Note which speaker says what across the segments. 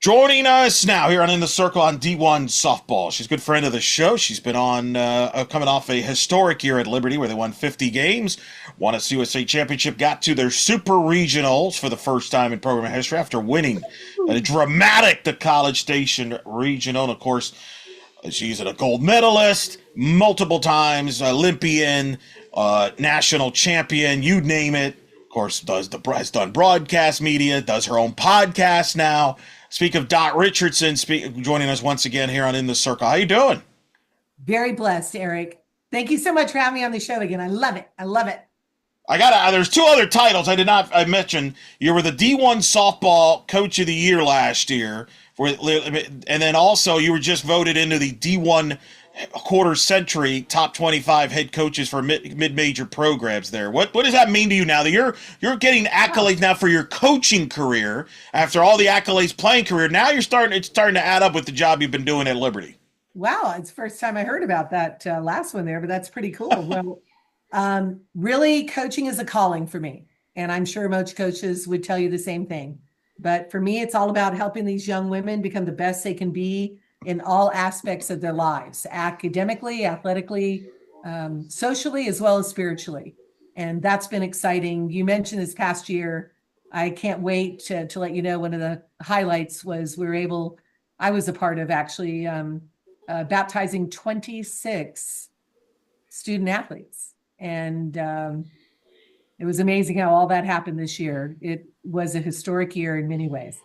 Speaker 1: Joining us now here on In the Circle on D1 Softball. She's a good friend of the show. She's been on, coming off a historic year at Liberty where they won 50 games, won a CUSA championship, got to their super regionals for the first time in program history after winning a dramatic the College Station regional. And of course, she's a gold medalist, multiple times, Olympian, national champion, you name it. Of course, has done broadcast media, does her own podcast now. Speak of Richardson, joining us once again here on In the Circle. How you doing?
Speaker 2: Very blessed, Eric. Thank you so much for having me on the show again. I love it. I love it.
Speaker 1: There's two other titles I mentioned. You were the D1 Softball Coach of the Year last year, and then also you were just voted into the D1 quarter century top 25 head coaches for mid-major programs there. What does that mean to you now that you're getting accolades now for your coaching career after all the accolades playing career? Now it's starting to add up with the job you've been doing at Liberty.
Speaker 2: Wow, it's the first time I heard about that last one there, but that's pretty cool. Well, really, coaching is a calling for me, and I'm sure most coaches would tell you the same thing. But for me, it's all about helping these young women become the best they can be in all aspects of their lives, academically, athletically, socially, as well as spiritually. And that's been exciting. You mentioned this past year. I can't wait to let you know one of the highlights was I was a part of actually baptizing 26 student athletes. And it was amazing how all that happened this year. It was a historic year in many ways.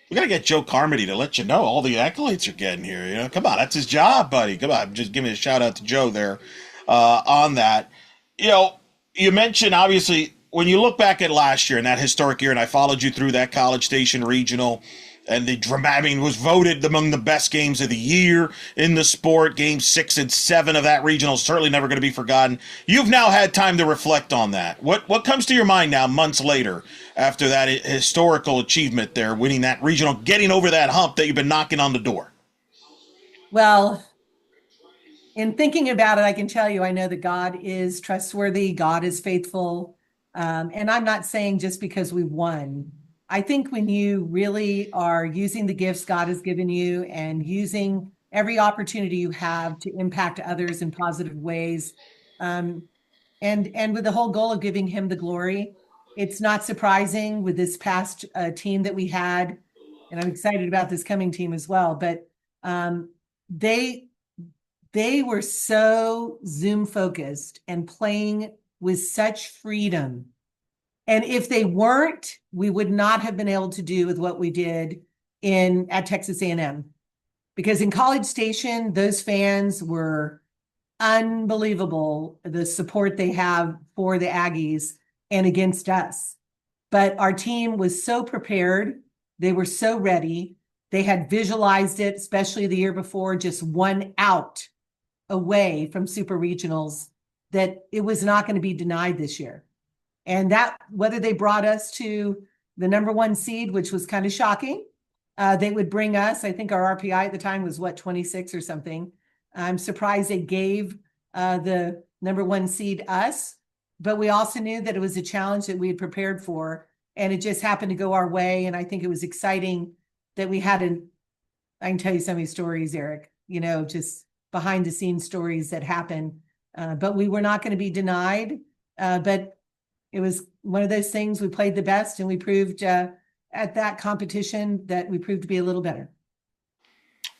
Speaker 1: We got to get Joe Carmody to let you know all the accolades you're getting here. You know, come on, that's his job, buddy. Come on, just give me a shout out to Joe there on that. You know, you mentioned obviously when you look back at last year and that historic year, and I followed you through that College Station regional, and was voted among the best games of the year in the sport. Games 6 and 7 of that regional is certainly never going to be forgotten. You've now had time to reflect on that. What comes to your mind now, months later, after that historical achievement there, winning that regional, getting over that hump that you've been knocking on the door?
Speaker 2: Well, in thinking about it, I can tell you, I know that God is trustworthy, God is faithful. And I'm not saying just because we won. I think when you really are using the gifts God has given you and using every opportunity you have to impact others in positive ways, and with the whole goal of giving him the glory, it's not surprising with this past team that we had, and I'm excited about this coming team as well. But they were so Zoom focused and playing with such freedom. And if they weren't, we would not have been able to do with what we did at Texas A&M. Because in College Station, those fans were unbelievable, the support they have for the Aggies and against us. But our team was so prepared. They were so ready. They had visualized it, especially the year before, just one out away from super regionals, that it was not going to be denied this year. And that, whether they brought us to the number 1 seed, which was kind of shocking, they would bring us, I think our RPI at the time was 26 or something. I'm surprised they gave the number 1 seed us, but we also knew that it was a challenge that we had prepared for, and it just happened to go our way. And I think it was exciting that we had I can tell you some of these stories, Eric, just behind the scenes stories that happen, but we were not going to be denied. But it was one of those things. We played the best, and we proved at that competition that we proved to be a little better.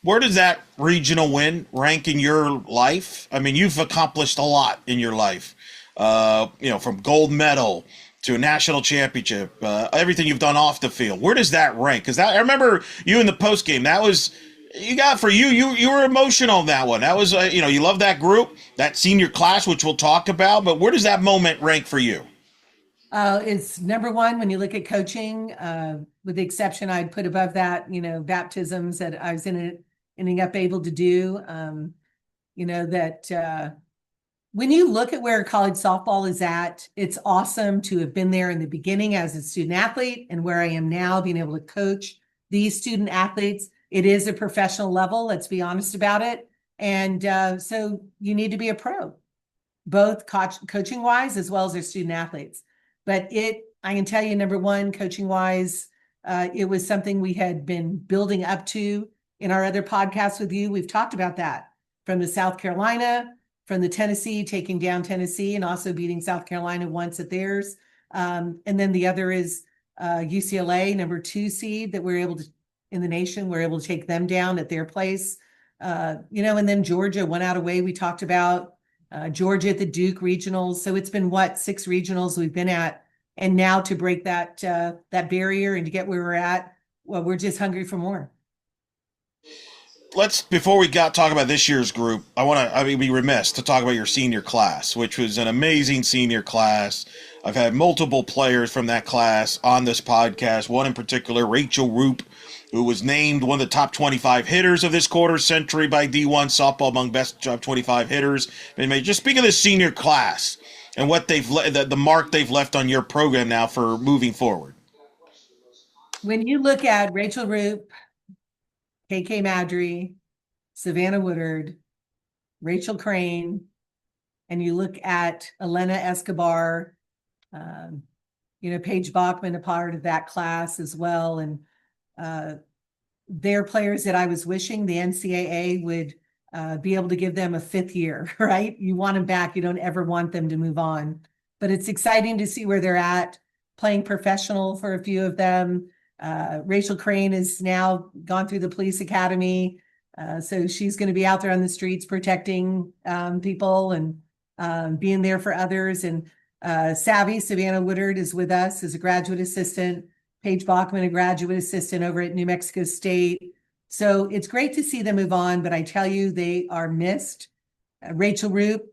Speaker 1: Where does that regional win rank in your life? I mean, you've accomplished a lot in your life, from gold medal to a national championship, everything you've done off the field. Where does that rank? Because I remember you in the post game. That was you were emotional on that one. That was you love that group, that senior class, which we'll talk about. But where does that moment rank for you?
Speaker 2: It's number 1 when you look at coaching, with the exception I'd put above that, baptisms that I was ending up able to do. When you look at where college softball is at, it's awesome to have been there in the beginning as a student athlete, and where I am now being able to coach these student athletes. It is a professional level, let's be honest about it. And so you need to be a pro, both coaching wise as well as their student athletes. But I can tell you, number 1, coaching wise, It was something we had been building up to in our other podcasts with you. We've talked about that from the South Carolina, from the Tennessee, taking down Tennessee and also beating South Carolina once at theirs. And then the other is UCLA, number 2 seed that we're able to, in the nation, we're able to take them down at their place. And then Georgia went out away. We talked about Georgia at the Duke regionals. So it's been 6 regionals we've been at. And now to break that barrier and to get where we're at, well, we're just hungry for more.
Speaker 1: Before we talk about this year's group, I mean, be remiss to talk about your senior class, which was an amazing senior class. I've had multiple players from that class on this podcast. One in particular, Rachel Roop, who was named one of the top 25 hitters of this quarter century by D1 Softball among best top 25 hitters. And just speak of this senior class and what the mark they've left on your program now for moving forward.
Speaker 2: When you look at Rachel Roop, KK Madry, Savannah Woodard, Rachel Crane, and you look at Elena Escobar, Paige Bachman, a part of that class as well. And they're players that I was wishing the NCAA would be able to give them a 5th year, right? You want them back. You don't ever want them to move on. But it's exciting to see where they're at, playing professional for a few of them. Rachel Crane has now gone through the police academy. So she's going to be out there on the streets protecting people and being there for others. And Savannah Woodard is with us as a graduate assistant. Paige Bachman, a graduate assistant over at New Mexico State. So it's great to see them move on, but I tell you, they are missed. Rachel Roop,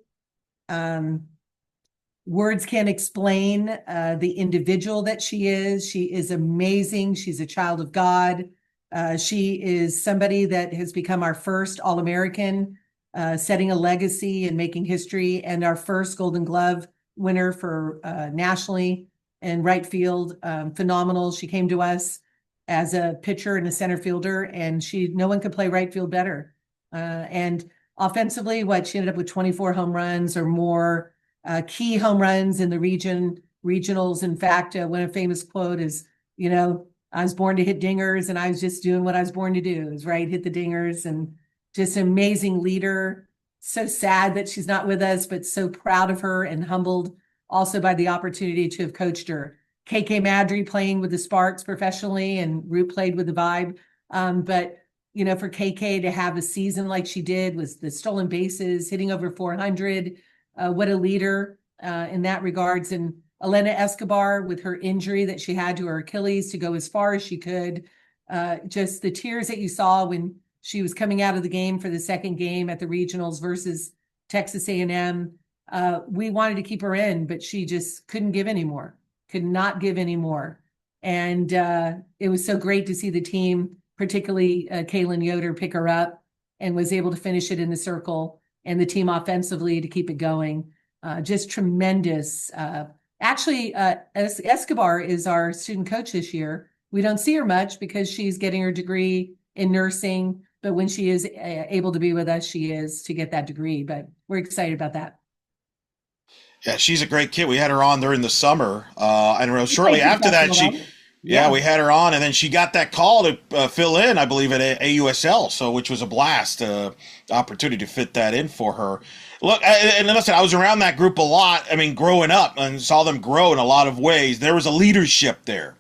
Speaker 2: words can't explain the individual that she is. She is amazing. She's a child of God. She is somebody that has become our first All-American, setting a legacy and making history, and our first Golden Glove winner for nationally in right field. Phenomenal. She came to us as a pitcher and a center fielder, and no one could play right field better. And offensively, she ended up with 24 home runs or more, key home runs in the regionals. In fact, one of famous quote is, I was born to hit dingers, and I was just doing what I was born to do, is hit the dingers. And just an amazing leader. So sad that she's not with us, but so proud of her and humbled also by the opportunity to have coached her. KK Madry playing with the Sparks professionally, and Root played with the Vibe. But for KK to have a season like she did, was the stolen bases, hitting over 400. What a leader in that regards. And Elena Escobar, with her injury that she had to her Achilles, to go as far as she could. Just the tears that you saw when she was coming out of the game for the second game at the regionals versus Texas A&M. We wanted to keep her in, but she just couldn't give anymore. Could not give anymore. And it was so great to see the team, particularly Kaylin Yoder, pick her up and was able to finish it in the circle, and the team offensively to keep it going. Just tremendous. Actually, Escobar is our student coach this year. We don't see her much because she's getting her degree in nursing, but when she is able to be with us, she is, to get that degree. But we're excited about that.
Speaker 1: Yeah, she's a great kid. We had her on during the summer. And shortly after that, we had her on, and then she got that call to fill in, I believe, at AUSL, which was a blast, opportunity to fit that in for her. Look, and listen, I was around that group a lot. I mean, growing up, and saw them grow in a lot of ways. There was a leadership there.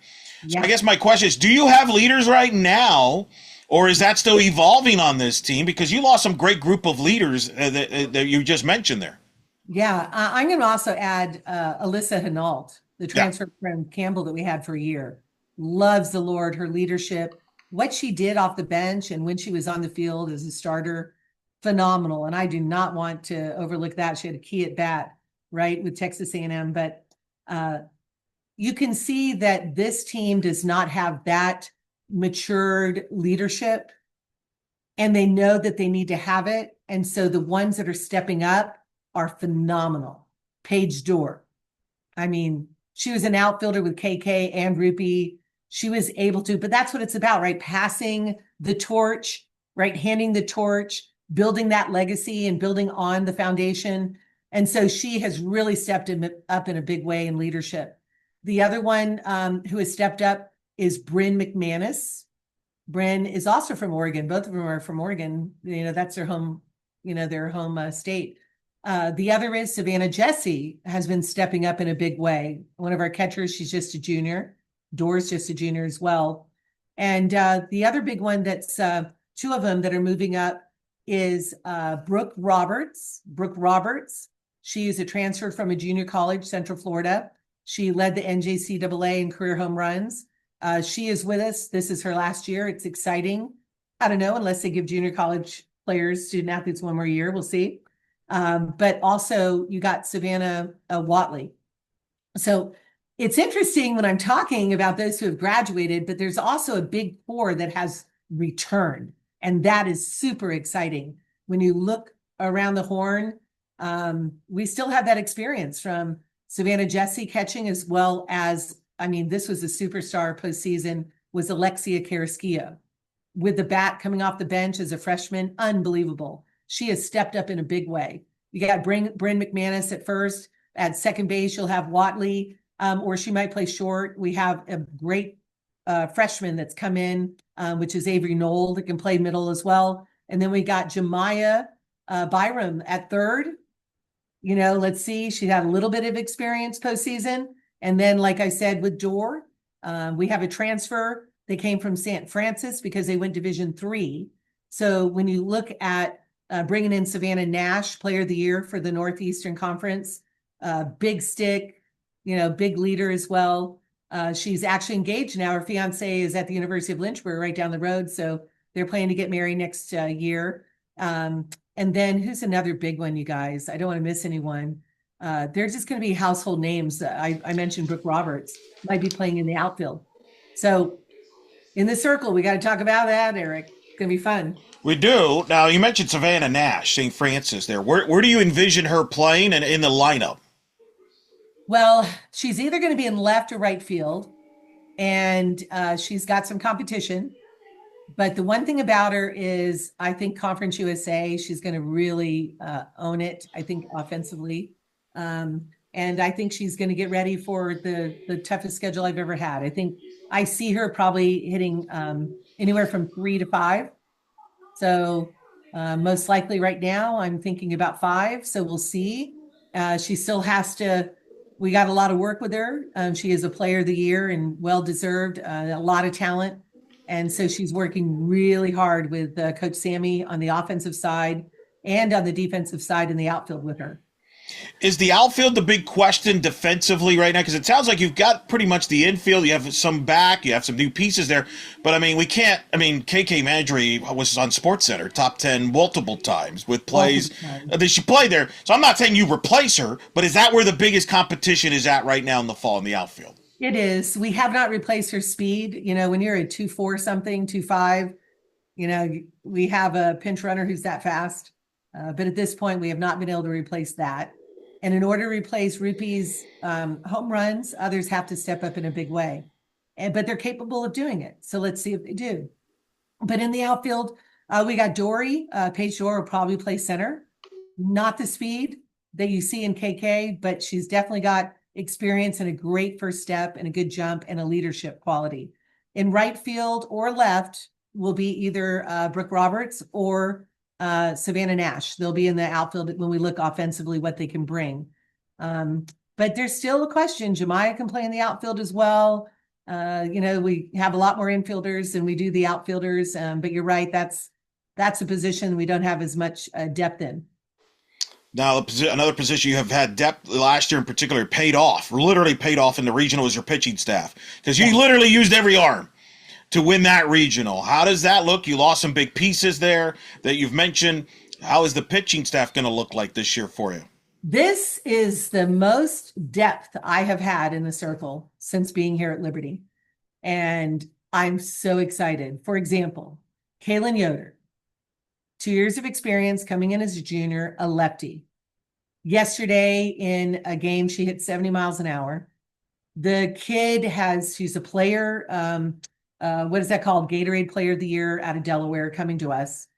Speaker 1: Yeah. So I guess my question is, do you have leaders right now, or is that still evolving on this team? Because you lost some great group of leaders that you just mentioned there.
Speaker 2: Yeah, I'm going to also add Alyssa Hinault, the transfer from Campbell that we had for a year. Loves the Lord, her leadership, what she did off the bench and when she was on the field as a starter, phenomenal. And I do not want to overlook that. She had a key at bat, right, with Texas A&M. But you can see that this team does not have that matured leadership, and they know that they need to have it. And so the ones that are stepping up are phenomenal. Paige Dorr. I mean, she was an outfielder with KK and Rupi. She was able to, but that's what it's about, right? Passing the torch, right? Handing the torch, building that legacy and building on the foundation. And so she has really stepped up in a big way in leadership. The other one who has stepped up is Bryn McManus. Bryn is also from Oregon. Both of them are from Oregon. That's their home, their home state. The other is Savannah Jessie has been stepping up in a big way. One of our catchers, she's just a junior. Dora's just a junior as well. And the other big one that's two of them that are moving up is Brooke Roberts. Brooke Roberts. She is a transfer from a junior college, Central Florida. She led the NJCAA in career home runs. She is with us. This is her last year. It's exciting. I don't know, unless they give junior college players, student athletes one more year. We'll see. But also you got Savannah Watley. So it's interesting when I'm talking about those who have graduated, but there's also a big four that has returned. And that is super exciting. When you look around the horn, we still have that experience from Savannah Jessie catching, as well as, this was a superstar postseason, was Alexia Carrasquillo. With the bat coming off the bench as a freshman, unbelievable. She has stepped up in a big way. You got Bryn McManus at first. At second base, you'll have Watley, or she might play short. We have a great freshman that's come in, which is Avery Knoll, that can play middle as well. And then we got Jemiah Byram at third. Let's see. She had a little bit of experience postseason. And then, like I said, with Dor, we have a transfer. They came from St. Francis because they went Division III. So when you look at bringing in Savannah Nash, Player of the Year for the Northeastern Conference, big stick, big leader as well. She's actually engaged now. Her fiance is at the University of Lynchburg right down the road. So they're planning to get married next year. And then who's another big one, you guys? I don't want to miss anyone. They're just going to be household names. I mentioned Brooke Roberts might be playing in the outfield. So in the circle, we got to talk about that, Eric. It's going to be fun.
Speaker 1: We do. Now, you mentioned Savannah Nash, St. Francis there. Where do you envision her playing and in the lineup?
Speaker 2: Well, she's either going to be in left or right field, and she's got some competition. But the one thing about her is, I think Conference USA, she's going to really own it, I think, offensively. And I think she's going to get ready for the toughest schedule I've ever had. I think I see her probably hitting anywhere from 3 to 5. So most likely right now, I'm thinking about 5. So we'll see. She still has to, we got a lot of work with her. She is a Player of the Year and well-deserved, a lot of talent. And so she's working really hard with Coach Sammy on the offensive side and on the defensive side in the outfield with her.
Speaker 1: Is the outfield the big question defensively right now? Because it sounds like you've got pretty much the infield. You have some back. You have some new pieces there. But, we can't – KK Mandry was on SportsCenter, top 10 multiple times with plays that she played there. So I'm not saying you replace her, but is that where the biggest competition is at right now in the fall in the outfield?
Speaker 2: It is. We have not replaced her speed. When you're a 2.4 something, 2.5, we have a pinch runner who's that fast. But at this point, we have not been able to replace that. And in order to replace Rupee's home runs, others have to step up in a big way. But they're capable of doing it. So let's see if they do. But in the outfield, we got Dory. Paige Dorr will probably play center. Not the speed that you see in KK, but she's definitely got experience and a great first step and a good jump and a leadership quality. In right field or left will be either Brooke Roberts or Savannah Nash. They'll be in the outfield when we look offensively what they can bring. But there's still a question. Jemiah can play in the outfield as well. We have a lot more infielders than we do the outfielders. But you're right. That's a position we don't have as much depth in.
Speaker 1: Now, another position you have had depth last year in particular literally paid off in the regional is your pitching staff. Because you literally used every arm to win that regional. How does that look? You lost some big pieces there that you've mentioned. How is the pitching staff going to look like this year for you?
Speaker 2: This is the most depth I have had in the circle since being here at Liberty. And I'm so excited. For example, Kaylin Yoder, 2 years of experience coming in as a junior, a lefty. Yesterday in a game, she hit 70 miles an hour. The kid she's a player, what is that called? Gatorade Player of the Year out of Delaware coming to us.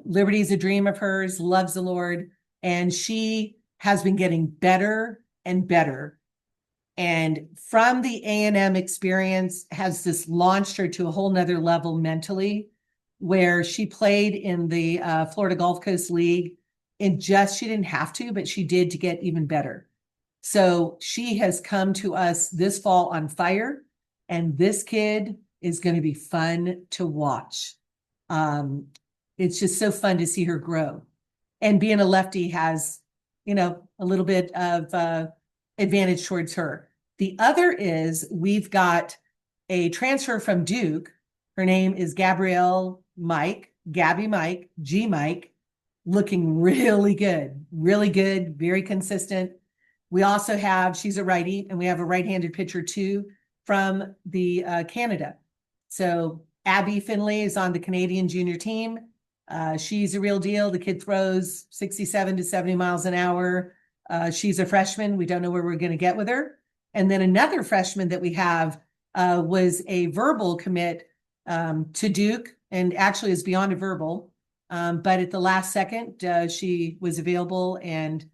Speaker 2: Liberty's a dream of hers, loves the Lord, and she has been getting better and better And from the A&M experience has this launched her to a whole nother level mentally, where she played in the Florida Gulf Coast League. And just, she didn't have to, but she did to get even better. So she has come to us this fall on fire, and this kid is going to be fun to watch. It's just so fun to see her grow. And being a lefty has, a little bit of advantage towards her. The other is we've got a transfer from Duke. Her name is Gabby Mike, G Mike, looking really good, very consistent. We also have, she's a righty, and we have a right-handed pitcher too from the Canada. So Abby Finley is on the Canadian junior team. She's a real deal. The kid throws 67 to 70 miles an hour. She's a freshman. We don't know where we're going to get with her. And then another freshman that we have was a verbal commit to Duke, and actually is beyond a verbal. But at the last second, she was available, and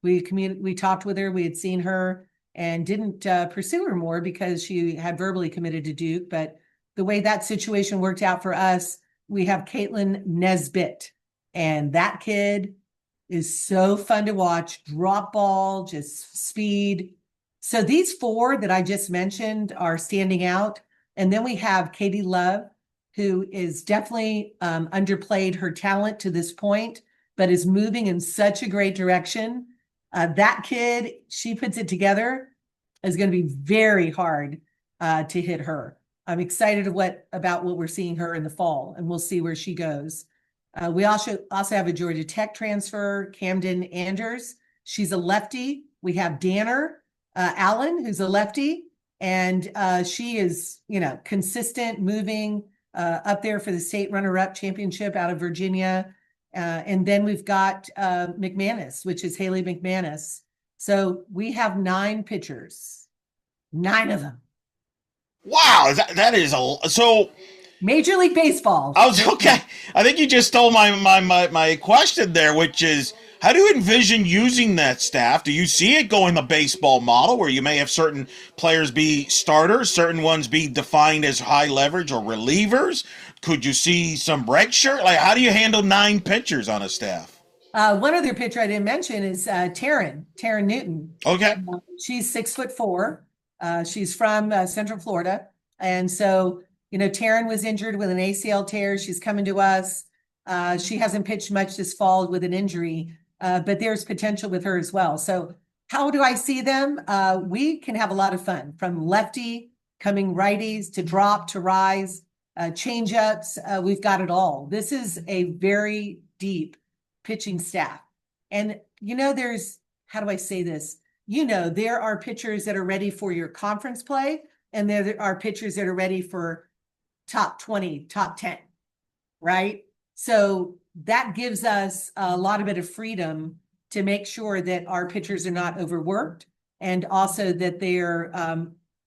Speaker 2: we talked with her. We had seen her and didn't pursue her more because she had verbally committed to Duke. But the way that situation worked out for us, we have Caitlin Nesbitt, and that kid is so fun to watch. Drop ball, just speed. So these four that I just mentioned are standing out. And then we have Katie Love, who is definitely underplayed her talent to this point, but is moving in such a great direction. That kid, she puts it together, is going to be very hard to hit her. I'm excited about what we're seeing her in the fall, and we'll see where she goes. We also have a Georgia Tech transfer, Camden Anders. She's a lefty. We have Danner Allen, who's a lefty, and she is, consistent, moving up there for the state runner-up championship out of Virginia. And then we've got McManus, which is Haley McManus. So we have 9 pitchers, 9 of them.
Speaker 1: Wow, that is so.
Speaker 2: Major League Baseball.
Speaker 1: I was okay. I think you just stole my question there, which is, how do you envision using that staff? Do you see it going the baseball model, where you may have certain players be starters, certain ones be defined as high leverage or relievers? Could you see some red shirt? Like, how do you handle 9 pitchers on a staff?
Speaker 2: One other pitcher I didn't mention is Taryn Newton.
Speaker 1: Okay.
Speaker 2: She's 6'4". She's from Central Florida. And so, Taryn was injured with an ACL tear. She's coming to us. She hasn't pitched much this fall with an injury, but there's potential with her as well. So how do I see them? We can have a lot of fun, from lefty coming righties to drop to rise, change-ups. We've got it all. This is a very deep pitching staff. And, how do I say this? There are pitchers that are ready for your conference play, and there are pitchers that are ready for top 20, top 10, right? So that gives us a lot of bit of freedom to make sure that our pitchers are not overworked, and also that they're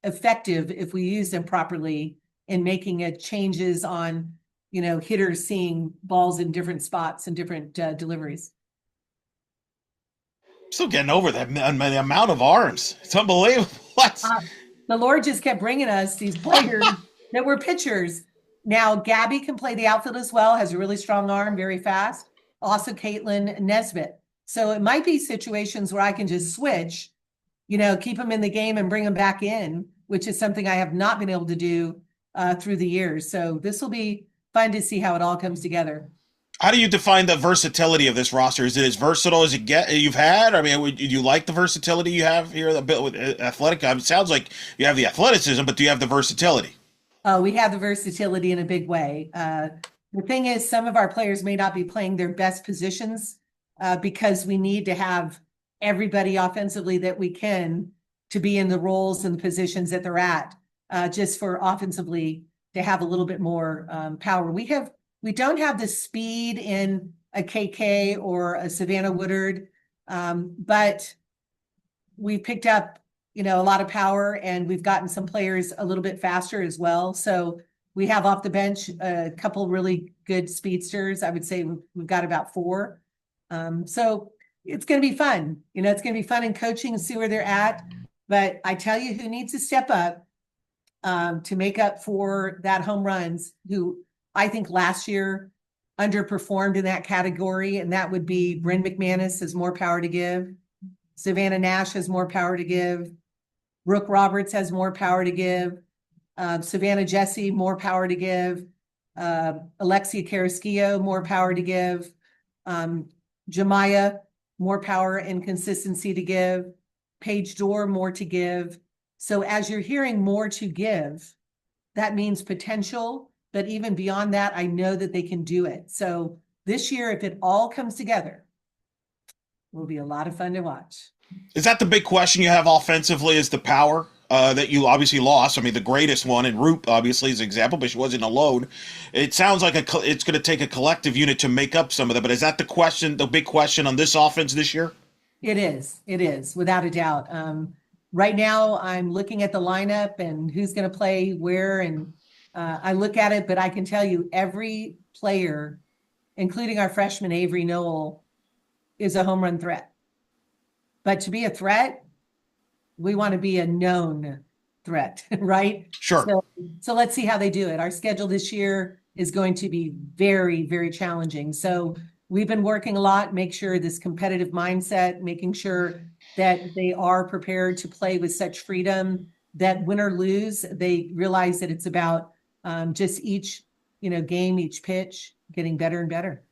Speaker 2: effective if we use them properly in making changes on, hitters seeing balls in different spots and different deliveries.
Speaker 1: Still getting over that, the amount of arms. It's unbelievable.
Speaker 2: The Lord just kept bringing us these players that were pitchers. Now, Gabby can play the outfield as well, has a really strong arm, very fast. Also, Caitlin Nesbitt. So it might be situations where I can just switch, keep them in the game and bring them back in, which is something I have not been able to do through the years. So this will be fun to see how it all comes together.
Speaker 1: How do you define the versatility of this roster? Is it as versatile as you've had? I mean, do you like the versatility you have here a bit with athletic? It sounds like you have the athleticism, but do you have the versatility?
Speaker 2: We have the versatility in a big way. The thing is, some of our players may not be playing their best positions because we need to have everybody offensively that we can to be in the roles and the positions that they're at, just for offensively to have a little bit more power. We don't have the speed in a KK or a Savannah Woodard, but we picked up, a lot of power, and we've gotten some players a little bit faster as well. So we have off the bench a couple really good speedsters. I would say we've got about 4. So it's going to be fun. It's going to be fun in coaching and see where they're at. But I tell you who needs to step up to make up for that home runs, who I think last year underperformed in that category, and that would be Bryn McManus has more power to give. Savannah Nash has more power to give. Brooke Roberts has more power to give. Savannah Jesse, more power to give. Alexia Carrasquillo, more power to give. Jemiah, more power and consistency to give. Paige Dorr, more to give. So as you're hearing more to give, that means potential, but even beyond that, I know that they can do it. So this year, if it all comes together, will be a lot of fun to watch.
Speaker 1: Is that the big question you have offensively? Is the power that you obviously lost? I mean, the greatest one, and Root obviously is an example, but she wasn't alone. It sounds like it's going to take a collective unit to make up some of that. But is that the question, the big question on this offense this year?
Speaker 2: It is. It is, without a doubt. Right now, I'm looking at the lineup and who's going to play where, and I look at it, but I can tell you every player, including our freshman Avery Noel, is a home run threat. But to be a threat, we want to be a known threat, right?
Speaker 1: Sure.
Speaker 2: So let's see how they do it. Our schedule this year is going to be very, very challenging. So we've been working a lot, make sure this competitive mindset, making sure that they are prepared to play with such freedom that win or lose, they realize that it's about just each, game, each pitch, getting better and better.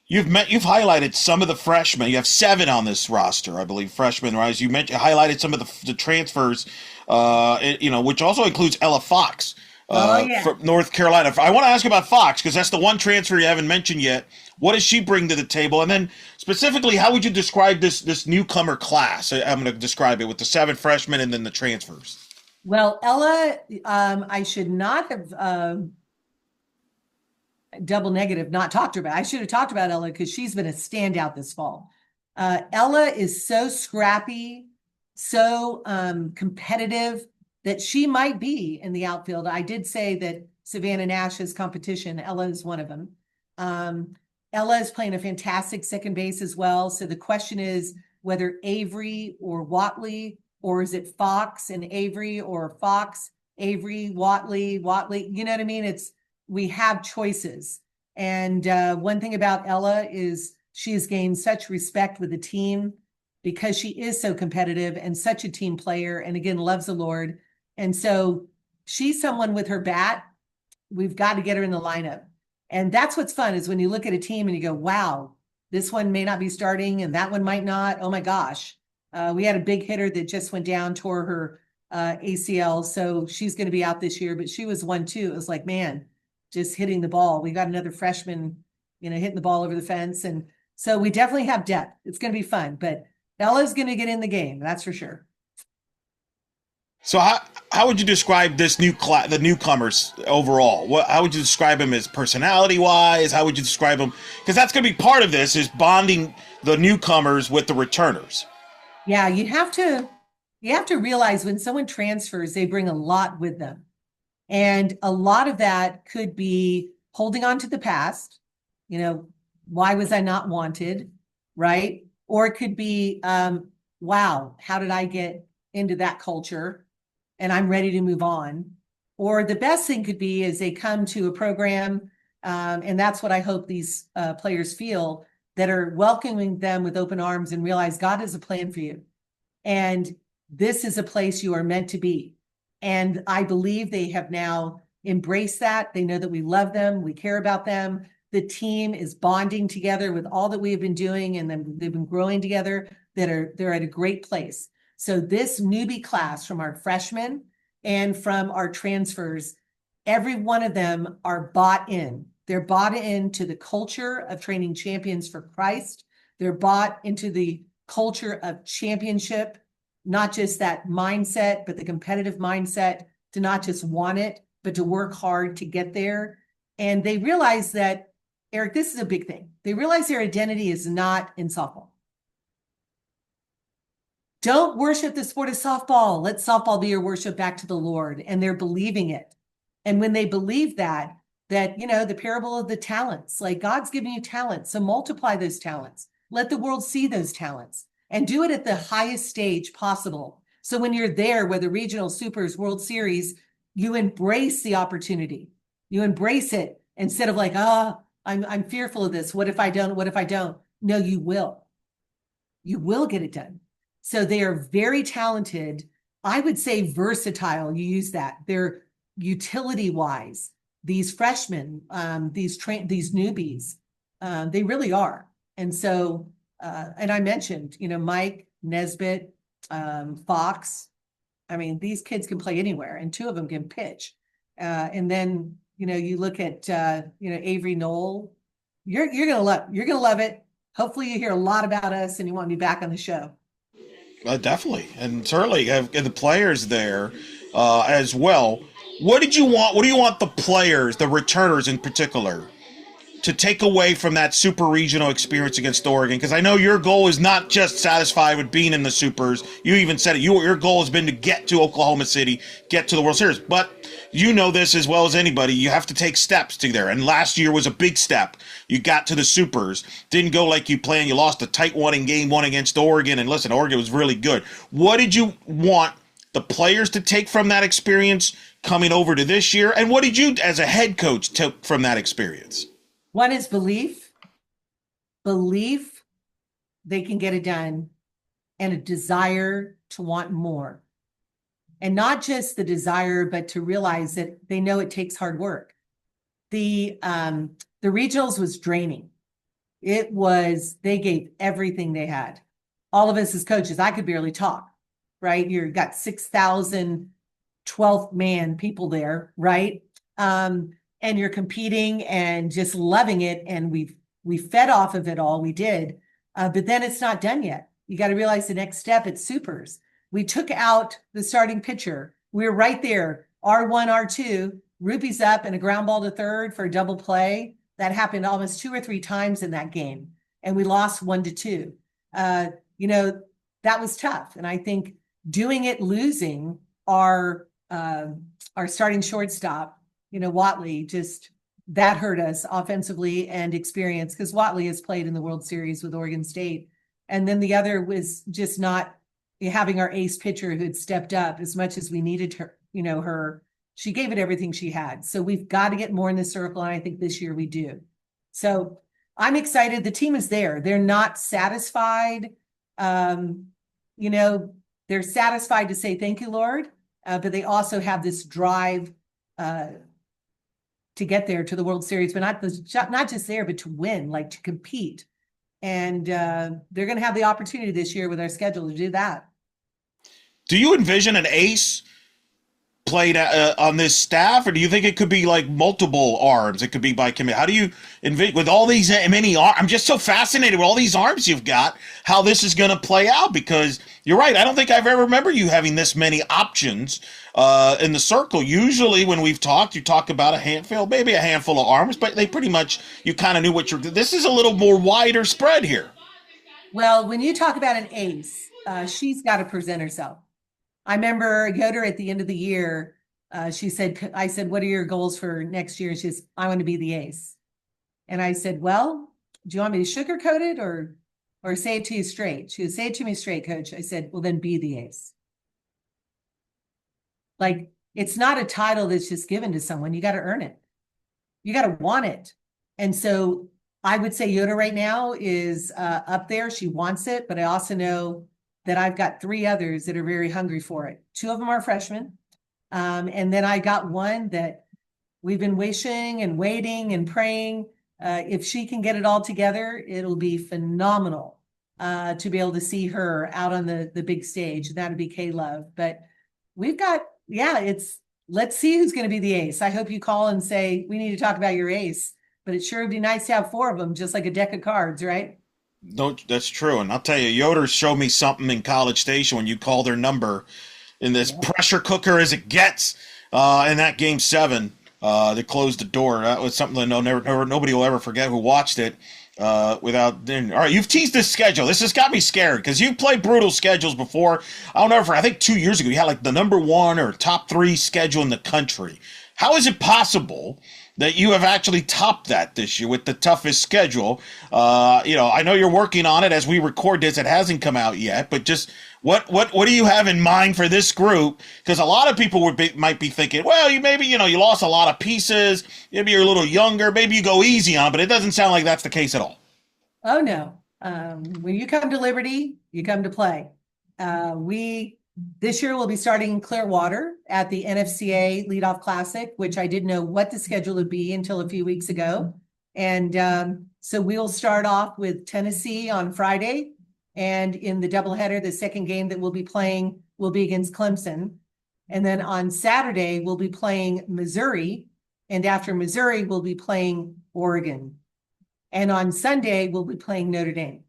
Speaker 1: You've highlighted some of the freshmen. You have 7 on this roster, I believe, freshmen. Right? You highlighted some of the transfers, which also includes Ella Fox from North Carolina. I want to ask you about Fox because that's the one transfer you haven't mentioned yet. What does she bring to the table? And then specifically, how would you describe this newcomer class? I'm going to describe it with the 7 freshmen and then the transfers.
Speaker 2: Well, Ella, I should not have double negative not talked about. I should have talked about Ella because she's been a standout this fall. Ella is so scrappy, so competitive that she might be in the outfield. I did say that Savannah Nash is competition. Ella is one of them. Ella is playing a fantastic second base as well. So the question is whether Avery or Watley, or is it Fox and Avery, or Fox, Avery, Watley. You know what I mean? We have choices. And one thing about Ella is she has gained such respect with the team because she is so competitive and such a team player, and again, loves the Lord. And so she's someone with her bat. We've got to get her in the lineup. And that's what's fun is when you look at a team and you go, wow, this one may not be starting and that one might not. Oh my gosh. We had a big hitter that just went down, tore her ACL. So she's going to be out this year, but she was one too. It was like, man, just hitting the ball. We got another freshman, hitting the ball over the fence. And so we definitely have depth. It's going to be fun, but Ella's going to get in the game. That's for sure.
Speaker 1: So how would you describe this the newcomers overall? How would you describe them as personality wise? How would you describe them? Because that's going to be part of this is bonding the newcomers with the returners.
Speaker 2: Yeah, you have to realize when someone transfers, they bring a lot with them. And a lot of that could be holding on to the past. Why was I not wanted? Right. Or it could be, wow, how did I get into that culture? And I'm ready to move on. Or the best thing could be is they come to a program, and that's what I hope these players feel, that are welcoming them with open arms and realize God has a plan for you. And this is a place you are meant to be. And I believe they have now embraced that. They know that we love them. We care about them. The team is bonding together with all that we have been doing, and then they've been growing together. They're at a great place. So this newbie class from our freshmen and from our transfers, every one of them are bought in. They're bought into the culture of training champions for Christ. They're bought into the culture of championship, not just that mindset, but the competitive mindset to not just want it, but to work hard to get there. And they realize that, Eric, this is a big thing. They realize their identity is not in softball. Don't worship the sport of softball. Let softball be your worship back to the Lord. And they're believing it. And when they believe that, the parable of the talents, like God's giving you talents, so multiply those talents. Let the world see those talents and do it at the highest stage possible So when you're there with the regional supers World Series, you embrace the opportunity. You embrace it instead of like, I'm fearful of this. What if I don't? What if I don't? No, you will. You will get it done. So they are very talented. I would say versatile. You use that. They're utility wise. These freshmen, these newbies, they really are. And so, and I mentioned, Mike Nesbitt, Fox. I mean, these kids can play anywhere, and two of them can pitch. And then, you look at, Avery Knoll. You're gonna love it. Hopefully, you hear a lot about us, and you want to be back on the show.
Speaker 1: Definitely, and certainly have the players there as well. What did you want? What do you want the players, the returners in particular, to take away from that super regional experience against Oregon? Because I know your goal is not just satisfied with being in the supers. You even said it. Your goal has been to get to Oklahoma City, get to the World Series. But you know this as well as anybody. You have to take steps to there. And last year was a big step. You got to the supers. Didn't go like you planned. You lost a tight one in game one against Oregon. And listen, Oregon was really good. What did you want the players to take from that experience coming over to this year? And what did you, as a head coach, take from that experience?
Speaker 2: One is belief they can get it done, and a desire to want more. And not just the desire, but to realize that they know it takes hard work. The regionals was draining. They gave everything they had. All of us as coaches, I could barely talk, right? You've got 6,000 12th man people there, right? And you're competing and just loving it. And we fed off of it all. We did. But then it's not done yet. You got to realize the next step, it's supers. We took out the starting pitcher. We were right there. R1, R2, Ruby's up and a ground ball to third for a double play. That happened almost 2 or 3 times in that game. And we lost 1-2. That was tough. And I think doing it, losing our starting shortstop, Watley, just that hurt us offensively and experience, because Watley has played in the World Series with Oregon State. And then the other was just not having our ace pitcher who had stepped up as much as we needed her, she gave it everything she had. So we've got to get more in the circle. And I think this year we do. So I'm excited. The team is there. They're not satisfied. They're satisfied to say, thank you, Lord. But they also have this drive to get there to the World Series, but not just there, but to win, like to compete. And they're going to have the opportunity this year with our schedule to do that.
Speaker 1: Do you envision an ace played on this staff, or do you think it could be like multiple arms? It could be by committee. How do you envision, with all these many arms? I'm just so fascinated with all these arms you've got, how this is going to play out, because you're right. I don't think I've ever remember you having this many options in the circle. Usually when we've talked, you talk about maybe a handful of arms, but they pretty much, you kind of knew what this is a little more wider spread here.
Speaker 2: Well, when you talk about an ace, she's got to present herself. I remember Yoder at the end of the year, I said, what are your goals for next year? And she says, I want to be the ace. And I said, well, do you want me to sugarcoat it or say it to you straight? She would say it to me straight, coach. I said, well, then be the ace. Like, it's not a title that's just given to someone. You got to earn it. You got to want it. And so I would say Yoda right now is up there. She wants it, but I also know that I've got 3 others that are very hungry for it. 2 of them are freshmen. And then I got one that we've been wishing and waiting and praying. If she can get it all together, it'll be phenomenal to be able to see her out on the big stage. That'd be K-Love. But we've got, let's see who's going to be the ace. I hope you call and say, we need to talk about your ace. But it sure would be nice to have 4 of them, just like a deck of cards, right?
Speaker 1: No, that's true. And I'll tell you, Yoder showed me something in College Station when you call their number in this pressure cooker as it gets in that game 7 that closed the door. That was something that nobody will ever forget who watched it all right, you've teased this schedule. This has got me scared because you've played brutal schedules before. I think 2 years ago you had like the number 1 or top 3 schedule in the country. How is it possible that you have actually topped that this year with the toughest schedule? I know you're working on it as we record this. It hasn't come out yet, but just what do you have in mind for this group? Because a lot of people might be thinking, well, you lost a lot of pieces. Maybe you're a little younger. Maybe you go easy on, but it doesn't sound like that's the case at all.
Speaker 2: Oh no. When you come to Liberty, you come to play. We this year we'll be starting in Clearwater at the NFCA Leadoff Classic, which I didn't know what the schedule would be until a few weeks ago. And so we'll start off with Tennessee on Friday. And in the doubleheader, the second game that we'll be playing will be against Clemson. And then on Saturday, we'll be playing Missouri. And after Missouri, we'll be playing Oregon. And on Sunday, we'll be playing Notre Dame.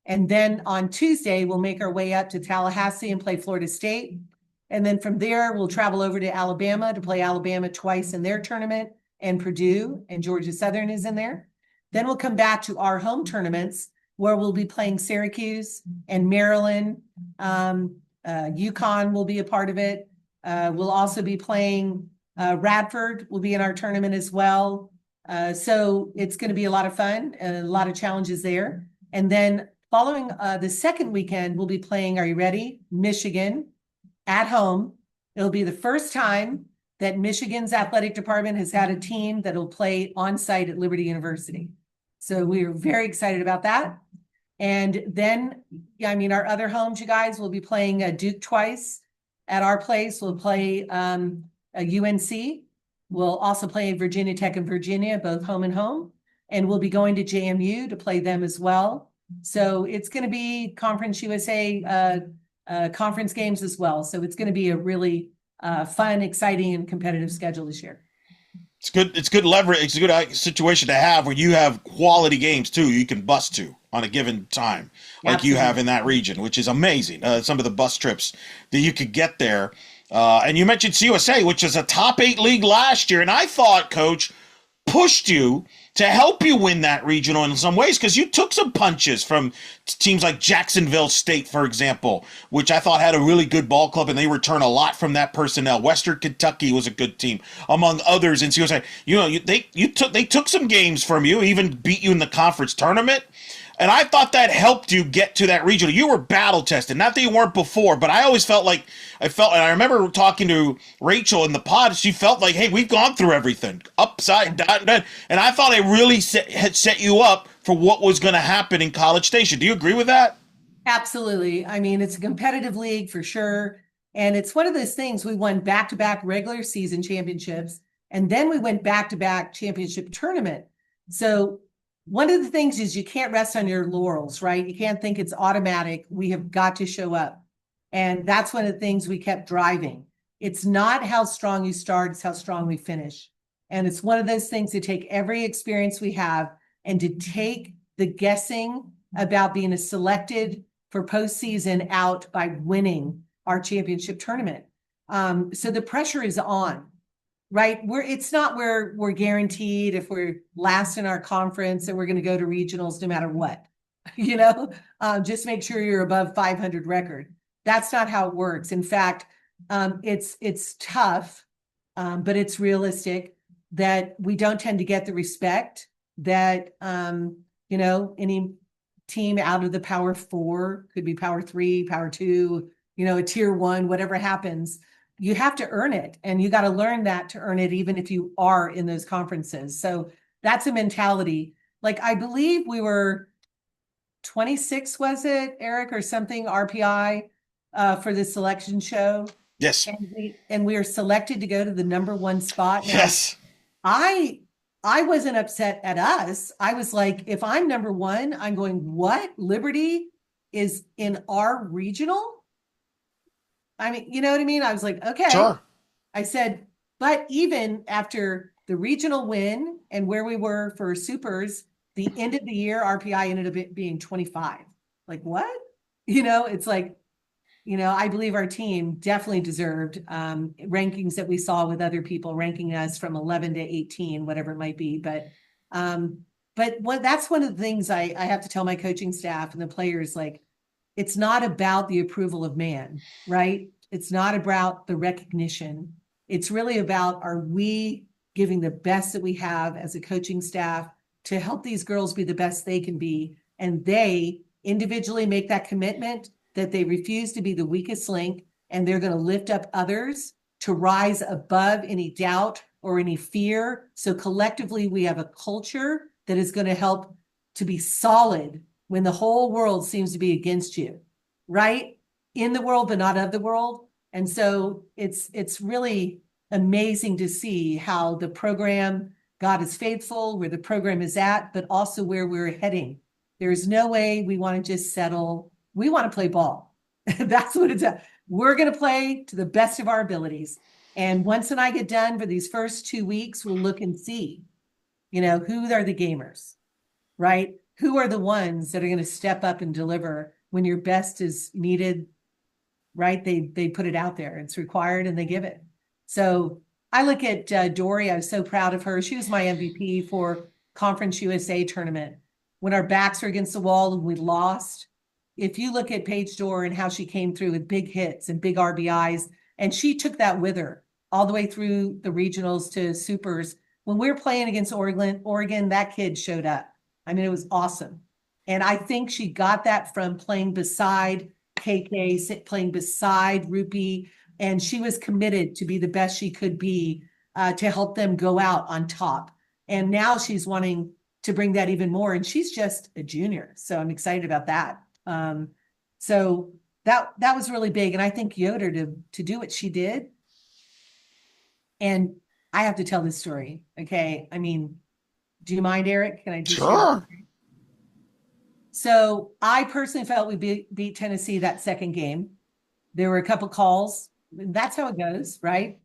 Speaker 2: And then on Tuesday, we'll make our way up to Tallahassee and play Florida State. And then from there, we'll travel over to Alabama to play Alabama twice in their tournament, and Purdue and Georgia Southern is in there. Then we'll come back to our home tournaments where we'll be playing Syracuse and Maryland. UConn will be a part of it. We'll also be playing Radford will be in our tournament as well. So it's going to be a lot of fun and a lot of challenges there. And then following the second weekend, we'll be playing, are you ready? Michigan at home. It'll be the first time that Michigan's athletic department has had a team that'll play on site at Liberty University. So we're very excited about that. And then, our other homes, you guys, will be playing Duke twice at our place. We'll play a UNC. We'll also play Virginia Tech and Virginia, both home and home. And we'll be going to JMU to play them as well. So it's going to be Conference USA conference games as well. So it's going to be a really fun, exciting, and competitive schedule this year.
Speaker 1: It's good. It's good leverage. It's a good situation to have where you have quality games too. You can bus to on a given time, like
Speaker 2: Absolutely.
Speaker 1: you have in that region, which is amazing. Some of the bus trips that you could get there. And you mentioned CUSA, which is a top 8 league last year, and I thought, Coach, pushed you to help you win that regional in some ways because you took some punches from teams like Jacksonville State, for example, which I thought had a really good ball club and they return a lot from that personnel. Western Kentucky was a good team, among others. And CUSA, they took some games from you, even beat you in the conference tournament. And I thought that helped you get to that regional. You were battle tested. Not that you weren't before, but I always felt, and I remember talking to Rachel in the pod, she felt like, hey, we've gone through everything, upside down. And I thought it really had set you up for what was going to happen in College Station. Do you agree with that?
Speaker 2: Absolutely. It's a competitive league for sure. And it's one of those things, we won back-to-back regular season championships, and then we went back-to-back championship tournament. So one of the things is you can't rest on your laurels, right? You can't think it's automatic. We have got to show up. And that's one of the things we kept driving. It's not how strong you start, it's how strong we finish. And it's one of those things to take every experience we have and to take the guessing about being selected for postseason out by winning our championship tournament. So the pressure is on. Right. It's not where we're guaranteed if we're last in our conference and we're going to go to regionals no matter what, just make sure you're above 500 record. That's not how it works. In fact, it's tough, but it's realistic that we don't tend to get the respect that, any team out of the Power 4, could be Power 3, Power 2, a Tier 1, whatever happens. You have to earn it, and you got to learn that to earn it, even if you are in those conferences. So that's a mentality. Like, I believe we were 26, was it, Eric, or something, RPI for the selection show?
Speaker 1: Yes.
Speaker 2: And we were selected to go to the number 1 spot. Now,
Speaker 1: Yes.
Speaker 2: I wasn't upset at us. I was like, if I'm number 1, I'm going, what? Liberty is in our regional? You know what I mean? I was like, okay.
Speaker 1: Sure.
Speaker 2: I said, but even after the regional win and where we were for supers, the end of the year, RPI ended up being 25. Like, what? It's like, I believe our team definitely deserved rankings that we saw with other people ranking us from 11 to 18, whatever it might be. But that's one of the things I have to tell my coaching staff and the players, like, it's not about the approval of man, right? It's not about the recognition. It's really about, are we giving the best that we have as a coaching staff to help these girls be the best they can be? And they individually make that commitment that they refuse to be the weakest link, and they're going to lift up others to rise above any doubt or any fear. So collectively, we have a culture that is going to help to be solid when the whole world seems to be against you, right? In the world, but not of the world. And so it's really amazing to see how the program, God is faithful, where the program is at, but also where we're heading. There's no way we want to just settle. We want to play ball. That's what it's at. We're going to play to the best of our abilities. And once I get done for these first 2 weeks, we'll look and see, who are the gamers, right? Who are the ones that are going to step up and deliver when your best is needed, right? They put it out there. It's required and they give it. So I look at Dory. I was so proud of her. She was my MVP for Conference USA tournament. When our backs were against the wall and we lost, if you look at Paige Dorr and how she came through with big hits and big RBIs, and she took that with her all the way through the regionals to supers. When we were playing against Oregon, that kid showed up. I mean, it was awesome. And I think she got that from playing beside KK, playing beside Rupi, and she was committed to be the best she could be to help them go out on top. And now she's wanting to bring that even more, and she's just a junior. So I'm excited about that. So that was really big. And I think Yoder to do what she did. And I have to tell this story. Okay. I mean, do you mind, Eric? Can I just
Speaker 1: Sure.
Speaker 2: So I personally felt we beat Tennessee that second game. There were a couple calls. That's how it goes, right?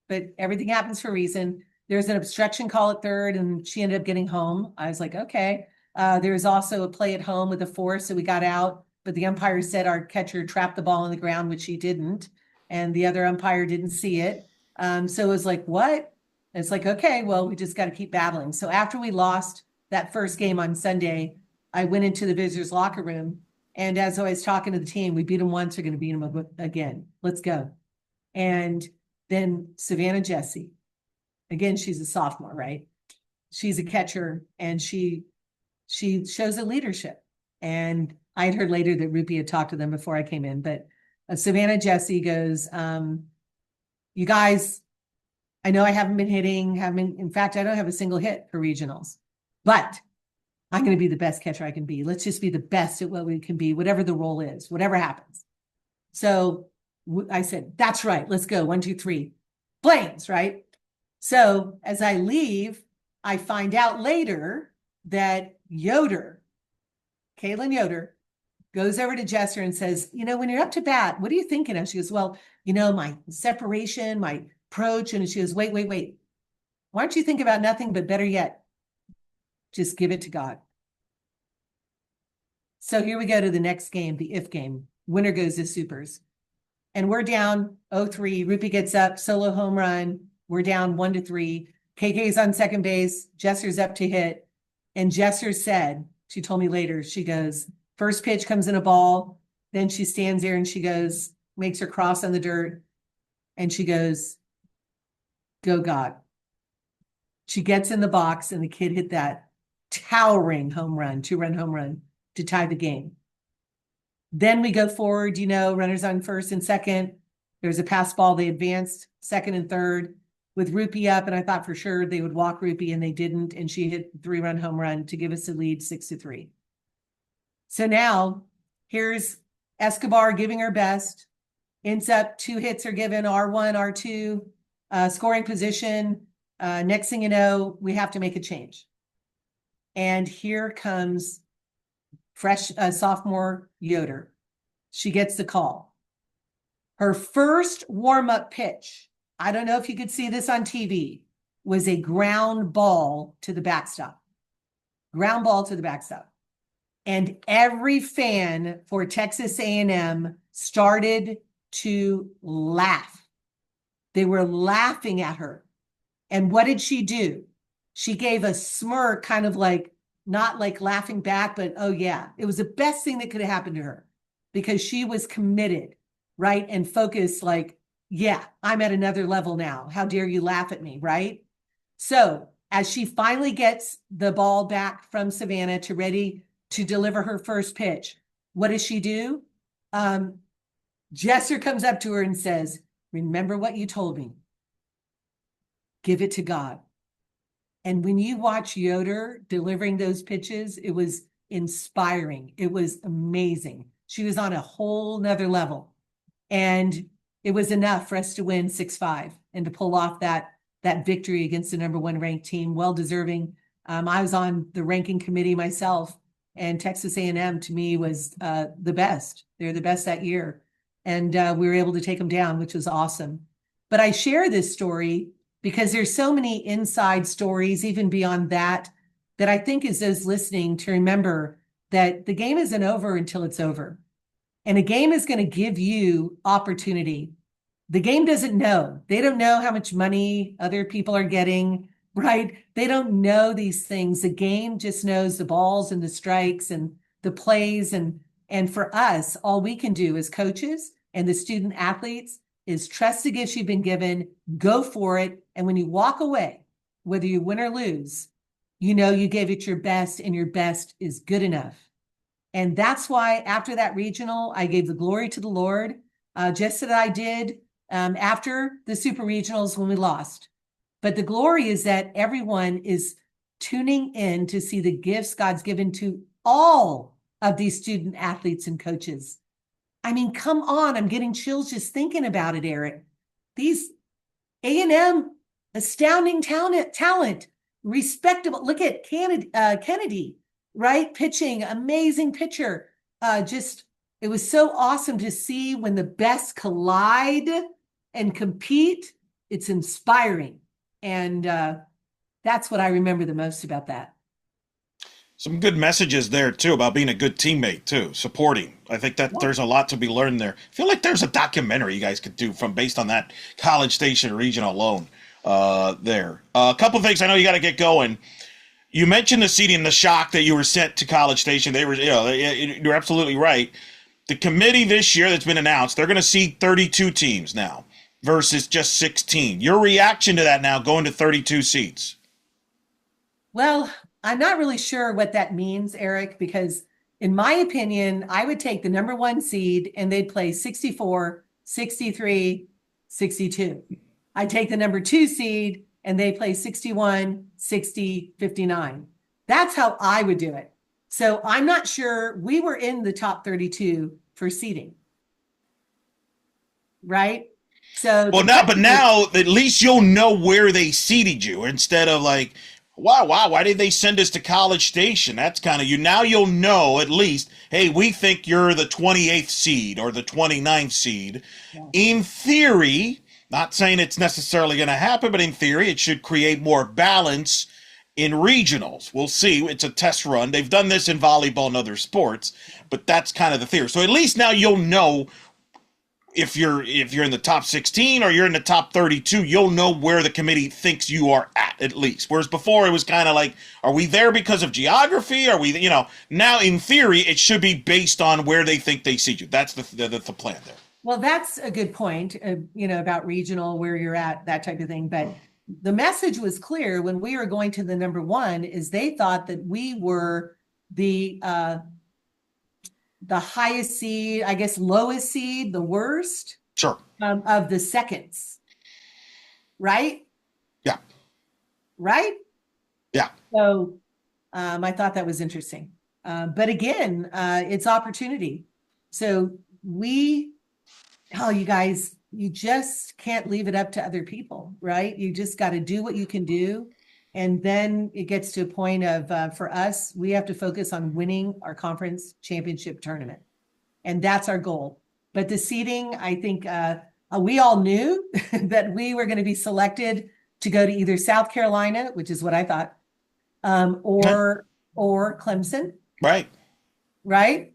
Speaker 2: But everything happens for a reason. There's an obstruction call at third, and she ended up getting home. I was like, okay. There was also a play at home with a force, so we got out. But the umpire said our catcher trapped the ball on the ground, which he didn't. And the other umpire didn't see it. So it was like, what? It's like, okay, well, we just got to keep battling. So after we lost that first game on Sunday, I went into the visitors' locker room. And as I was talking to the team, we beat them once, we're going to beat them again. Let's go. And then Savannah Jessie, again, she's a sophomore, right? She's a catcher, and she shows a leadership. And I had heard later that Rupi had talked to them before I came in, but Savannah Jessie goes, you guys, I know I haven't been hitting, in fact, I don't have a single hit for regionals, but I'm going to be the best catcher I can be. Let's just be the best at what we can be, whatever the role is, whatever happens. So I said, that's right. Let's go. 1, 2, 3. Flames, right? So as I leave, I find out later that Caitlin Yoder, goes over to Jester and says, when you're up to bat, what are you thinking of? She goes, well, my separation, my approach. And she goes, wait. Why don't you think about nothing, but better yet, just give it to God. So here we go to the next game, the if game. Winner goes to supers. And we're down 0-3. Rupi gets up, solo home run. We're down 1-3. KK's on second base. Jester's up to hit. And Jester said, she told me later, she goes, first pitch comes in a ball. Then she stands there and she goes, makes her cross on the dirt. And she goes, go God. She gets in the box, and the kid hit that towering home run, 2-run home run to tie the game. Then we go forward, runners on first and second. There's a pass ball. They advanced second and third with Rupi up, and I thought for sure they would walk Rupi, and they didn't, and she hit 3-run home run to give us the lead 6-3. So now here's Escobar giving her best. Ends up 2 hits are given, R1, R2, scoring position. Next thing you know, we have to make a change. And here comes fresh sophomore Yoder. She gets the call. Her first warm-up pitch, I don't know if you could see this on TV, was a ground ball to the backstop. Ground ball to the backstop. And every fan for Texas A&M started to laugh. They were laughing at her. And what did she do? She gave a smirk, kind of like, not like laughing back, but oh yeah, it was the best thing that could have happened to her, because she was committed, right? And focused, like, yeah, I'm at another level now. How dare you laugh at me, right? So as she finally gets the ball back from Savannah to ready to deliver her first pitch, what does she do? Um, Jesser comes up to her and says, remember what you told me. Give it to God. And when you watch Yoder delivering those pitches, it was inspiring. It was amazing. She was on a whole nother level. And it was enough for us to win 6-5 and to pull off that victory against the number one ranked team, well deserving. I was on the ranking committee myself, and Texas A&M to me was the best. They're the best that year. And we were able to take them down, which was awesome. But I share this story because there's so many inside stories, even beyond that, that I think is those listening to remember that the game isn't over until it's over. And a game is going to give you opportunity. The game doesn't know. They don't know how much money other people are getting, right? They don't know these things. The game just knows the balls and the strikes and the plays. And for us, all we can do as coaches and the student athletes is trust the gifts you've been given, go for it. And when you walk away, whether you win or lose, you know you gave it your best and your best is good enough. And that's why after that regional, I gave the glory to the Lord, just as I did after the super regionals when we lost. But the glory is that everyone is tuning in to see the gifts God's given to all of these student athletes and coaches. I mean, come on, I'm getting chills just thinking about it, Eric. These A&M, astounding talent, respectable. Look at Kennedy, right? Pitching, amazing pitcher. It was so awesome to see when the best collide and compete. It's inspiring. And that's what I remember the most about that.
Speaker 1: Some good messages there too about being a good teammate too, supporting. I think that there's a lot to be learned there. I feel like there's a documentary you guys could do from based on that College Station region alone. There, a couple of things I know you got to get going. You mentioned the seating, the shock that you were sent to College Station. They were, you're absolutely right. The committee this year that's been announced, they're going to seat 32 teams now versus just 16. Your reaction to that now, going to 32 seats?
Speaker 2: Well, I'm not really sure what that means, Eric, because in my opinion, I would take the number one seed and they'd play 64, 63, 62. I'd take the number two seed and they play 61, 60, 59. That's how I would do it. So I'm not sure we were in the top 32 for seeding, right? So
Speaker 1: well, now at least you'll know where they seated you instead of like, wow, why did they send us to College Station? That's kind of you. Now you'll know at least, hey, we think you're the 28th seed or the 29th seed. Yeah. In theory, not saying it's necessarily going to happen, but in theory, it should create more balance in regionals. We'll see. It's a test run. They've done this in volleyball and other sports, but that's kind of the theory. So at least now you'll know if you're in the top 16 or you're in the top 32, you'll know where the committee thinks you are at least. Whereas before it was kind of like, are we there because of geography? Are we, now in theory, it should be based on where they think they see you. That's the plan there.
Speaker 2: Well, that's a good point, about regional, where you're at, that type of thing. But the message was clear when we were going to the number one is they thought that we were the highest seed, I guess, lowest seed, the worst.
Speaker 1: Sure.
Speaker 2: Of the seconds. Right?
Speaker 1: Yeah.
Speaker 2: Right?
Speaker 1: Yeah.
Speaker 2: So I thought that was interesting. But again, it's opportunity. So you guys, you just can't leave it up to other people, right? You just got to do what you can do. And then it gets to a point of, for us, we have to focus on winning our conference championship tournament. And that's our goal. But the seeding, I think we all knew that we were going to be selected to go to either South Carolina, which is what I thought, or Clemson.
Speaker 1: Right.
Speaker 2: Right.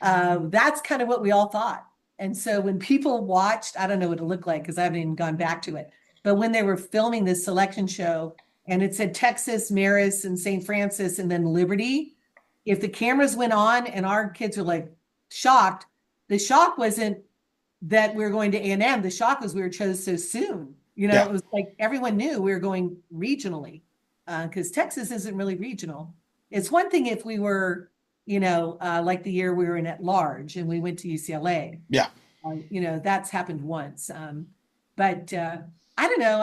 Speaker 2: That's kind of what we all thought. And so when people watched, I don't know what it looked like because I haven't even gone back to it. But when they were filming this selection show, and it said Texas, Marist, and St. Francis, and then Liberty. If the cameras went on and our kids were like shocked, the shock wasn't that we were going to A&M. The shock was we were chose so soon. You know,
Speaker 1: Yeah.
Speaker 2: it was like everyone knew we were going regionally because Texas isn't really regional. It's one thing if we were, like the year we were in at large and we went to UCLA.
Speaker 1: Yeah.
Speaker 2: That's happened once. But I don't know.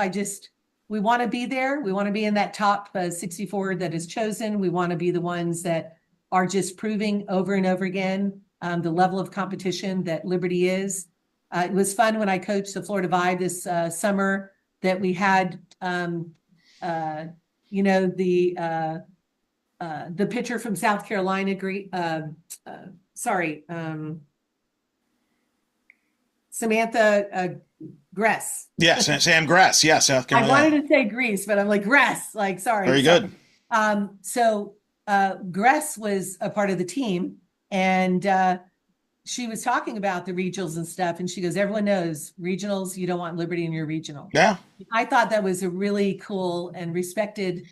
Speaker 2: We want to be there. We want to be in that top 64 that is chosen. We want to be the ones that are just proving over and over again the level of competition that Liberty is. It was fun when I coached the Florida Vibe this summer that we had, uh, the pitcher from South Carolina, Samantha Gress.
Speaker 1: Yes, Sam Grass. Yeah, South
Speaker 2: I
Speaker 1: Carolina.
Speaker 2: wanted to say Greece, but I'm like Gress. Like, sorry.
Speaker 1: Very good.
Speaker 2: So Gress was a part of the team, and she was talking about the regionals and stuff, and she goes, "Everyone knows regionals. You don't want Liberty in your regional."
Speaker 1: Yeah.
Speaker 2: I thought that was a really cool and respected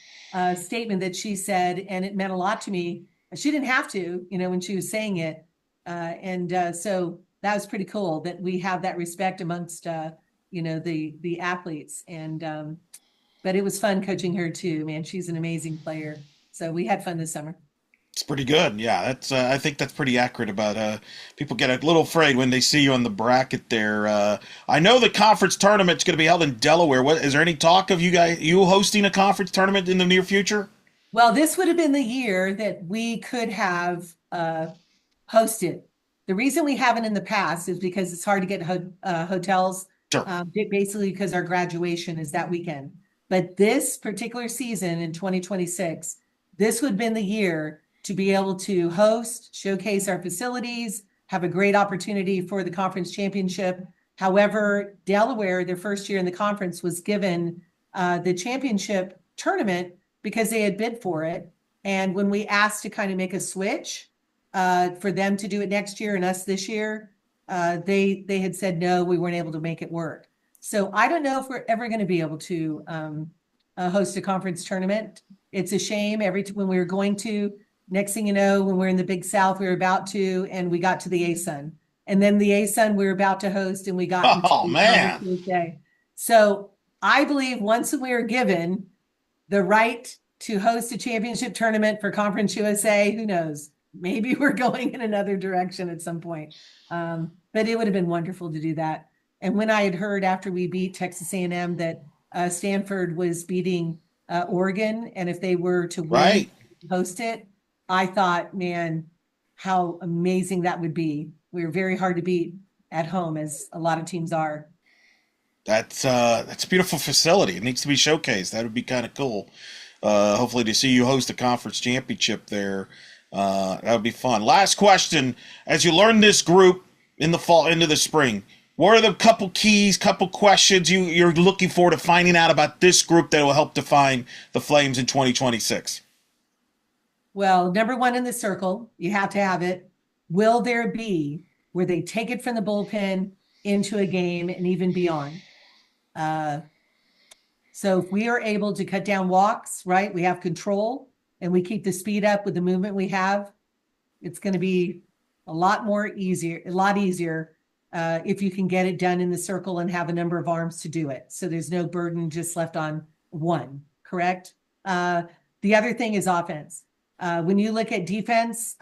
Speaker 2: statement that she said, and it meant a lot to me. She didn't have to, when she was saying it, so that was pretty cool that we have that respect amongst, the athletes. And but it was fun coaching her too, man. She's an amazing player. So we had fun this summer.
Speaker 1: It's pretty good. Yeah, that's. I think that's pretty accurate about. People get a little afraid when they see you on the bracket there. I know the conference tournament's going to be held in Delaware. What is there any talk of you hosting a conference tournament in the near future?
Speaker 2: Well, this would have been the year that we could have hosted. The reason we haven't in the past is because it's hard to get hotels,
Speaker 1: Sure.
Speaker 2: basically because our graduation is that weekend. But this particular season in 2026, this would have been the year to be able to host, showcase our facilities, have a great opportunity for the conference championship. However, Delaware, their first year in the conference, was given the championship tournament because they had bid for it. And when we asked to kind of make a switch for them to do it next year and us this year, they had said no, we weren't able to make it work. So I don't know if we're ever going to be able to host a conference tournament. It's a shame. When we were going to, next thing you know, when we're in the Big South, we were about to, and we got to the ASUN. And then the ASUN we were about to host, and we got into
Speaker 1: Oh man.
Speaker 2: Tuesday. So I believe once we were given the right to host a championship tournament for Conference USA, who knows? Maybe we're going in another direction at some point. But it would have been wonderful to do that. And when I had heard after we beat Texas A&M that Stanford was beating Oregon, and if they were to win, host it, I thought, man, how amazing that would be. We were very hard to beat at home, as a lot of teams are.
Speaker 1: That's a beautiful facility. It needs to be showcased. That would be kind of cool. Hopefully to see you host a conference championship there. That would be fun. Last question. As you learn this group in the fall into the spring, what are the couple keys, couple questions you're looking for to finding out about this group that will help define the Flames in 2026?
Speaker 2: Well, number one in the circle, you have to have it. Will there be where they take it from the bullpen into a game and even beyond? So if we are able to cut down walks, right, we have control and we keep the speed up with the movement we have, it's going to be a lot easier if you can get it done in the circle and have a number of arms to do it. So there's no burden just left on one, correct? The other thing is offense. When you look at defense,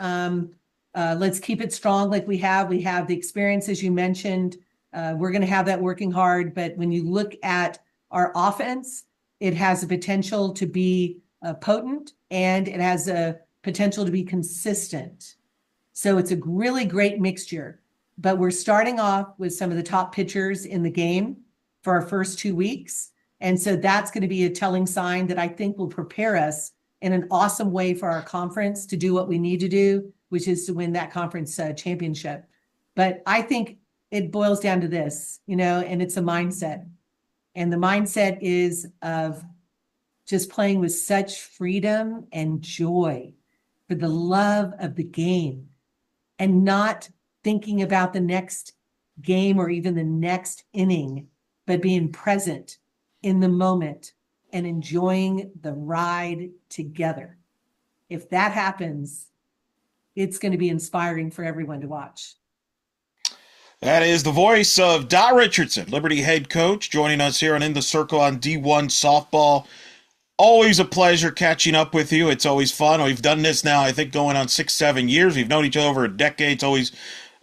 Speaker 2: let's keep it strong like we have. We have the experience, as you mentioned. We're going to have that working hard. But when you look at our offense, it has a potential to be potent, and it has a potential to be consistent. So it's a really great mixture. But we're starting off with some of the top pitchers in the game for our first 2 weeks. And so that's going to be a telling sign that I think will prepare us in an awesome way for our conference to do what we need to do, which is to win that conference championship. But I think it boils down to this, and it's a mindset. And the mindset is of just playing with such freedom and joy for the love of the game and not thinking about the next game or even the next inning, but being present in the moment and enjoying the ride together. If that happens, it's going to be inspiring for everyone to watch.
Speaker 1: That is the voice of Richardson, Liberty head coach, joining us here on In the Circle on D1 Softball. Always a pleasure catching up with you. It's always fun. We've done this now, I think, going on 6, 7 years. We've known each other over a decade. I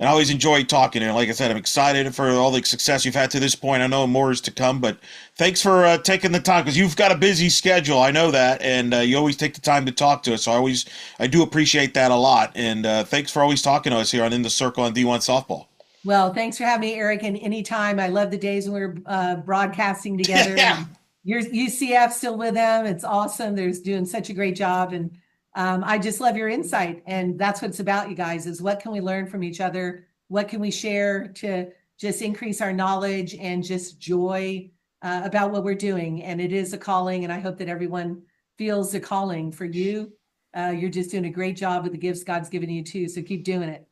Speaker 1: always enjoy talking. And like I said, I'm excited for all the success you've had to this point. I know more is to come, but thanks for taking the time because you've got a busy schedule. I know that, and you always take the time to talk to us. So I do appreciate that a lot. And thanks for always talking to us here on In the Circle on D1 Softball.
Speaker 2: Well, thanks for having me, Eric. And anytime, I love the days when we're broadcasting together.
Speaker 1: Yeah.
Speaker 2: Your UCF still with them. It's awesome. They're doing such a great job. And I just love your insight. And that's what it's about, you guys, is what can we learn from each other? What can we share to just increase our knowledge and just joy about what we're doing? And it is a calling. And I hope that everyone feels the calling for you. You're just doing a great job with the gifts God's given you too. So keep doing it.